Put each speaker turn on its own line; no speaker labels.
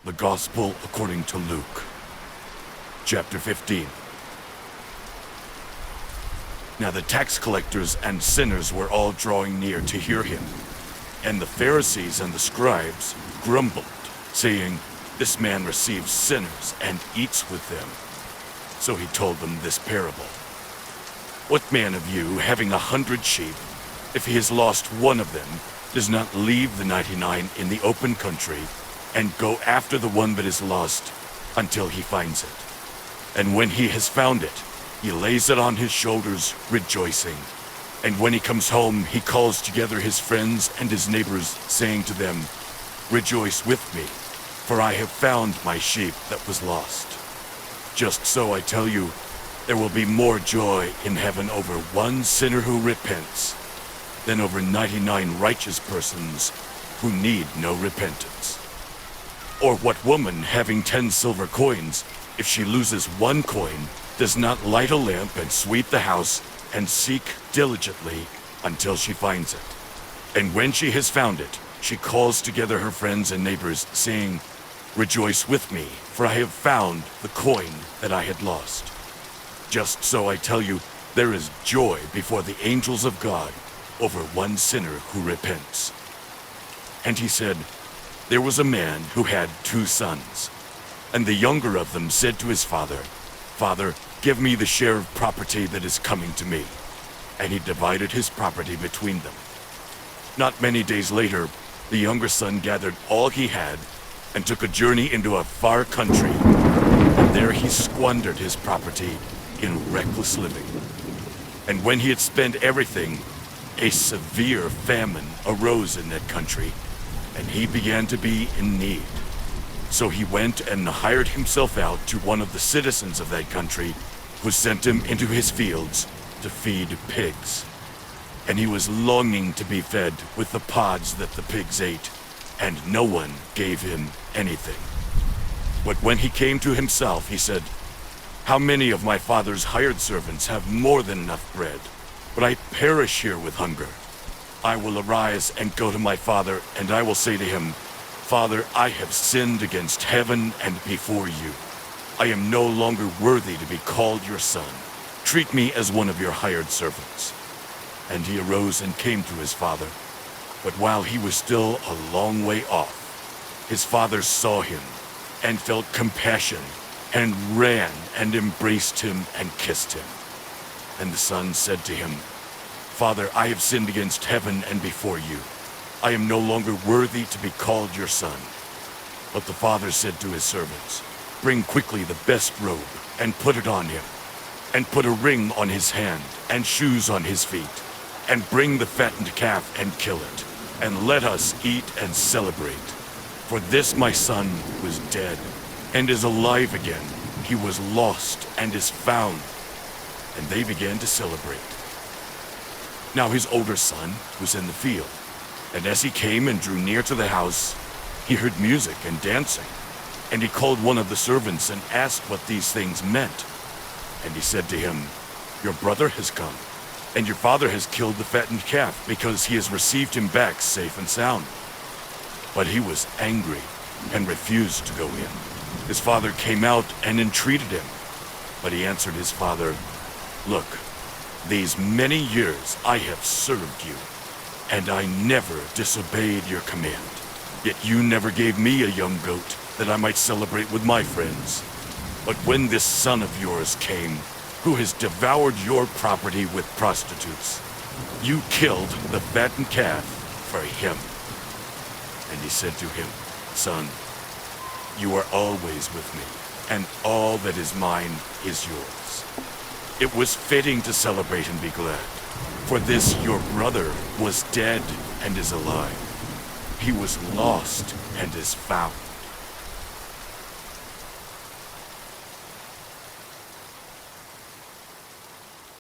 The Gospel according to Luke, chapter 15. Now the tax collectors and sinners were all drawing near to hear him. And the Pharisees and the scribes grumbled, saying, "This man receives sinners and eats with them." So he told them this parable. "What man of you, having 100 sheep, if he has lost one of them, does not leave the 99 in the open country and go after the one that is lost until he finds it? And when he has found it, he lays it on his shoulders, rejoicing. And when he comes home, he calls together his friends and his neighbors, saying to them, 'Rejoice with me, for I have found my sheep that was lost.' Just so I tell you, there will be more joy in heaven over one sinner who repents than over 99 righteous persons who need no repentance. Or what woman, having 10 silver coins, if she loses one coin, does not light a lamp and sweep the house and seek diligently until she finds it? And when she has found it, she calls together her friends and neighbors, saying, 'Rejoice with me, for I have found the coin that I had lost.' Just so I tell you, there is joy before the angels of God over one sinner who repents." And he said, "There was a man who had 2 sons. And the younger of them said to his father, 'Father, give me the share of property that is coming to me.' And he divided his property between them. Not many days later, the younger son gathered all he had and took a journey into a far country. And there he squandered his property in reckless living. And when he had spent everything, a severe famine arose in that country, and he began to be in need. So he went and hired himself out to one of the citizens of that country, who sent him into his fields to feed pigs. And he was longing to be fed with the pods that the pigs ate, and no one gave him anything. But when he came to himself, he said, 'How many of my father's hired servants have more than enough bread, but I perish here with hunger? I will arise and go to my father, and I will say to him, Father, I have sinned against heaven and before you. I am no longer worthy to be called your son. Treat me as one of your hired servants.' And he arose and came to his father. But while he was still a long way off, his father saw him and felt compassion and ran and embraced him and kissed him. And the son said to him, 'Father, I have sinned against heaven and before you. I am no longer worthy to be called your son.' But the father said to his servants, 'Bring quickly the best robe and put it on him, and put a ring on his hand and shoes on his feet, and bring the fattened calf and kill it, and let us eat and celebrate. For this my son was dead and is alive again. He was lost and is found.' And they began to celebrate. Now his older son was in the field, and as he came and drew near to the house, he heard music and dancing. And he called one of the servants and asked what these things meant. And he said to him, 'Your brother has come, and your father has killed the fattened calf, because he has received him back safe and sound.' But he was angry and refused to go in. His father came out and entreated him. But he answered his father, 'Look, these many years I have served you, and I never disobeyed your command. Yet you never gave me a young goat that I might celebrate with my friends. But when this son of yours came, who has devoured your property with prostitutes, you killed the fattened calf for him.' And he said to him, 'Son, you are always with me, and all that is mine is yours. It was fitting to celebrate and be glad. For this your brother was dead and is alive. He was lost and is found.'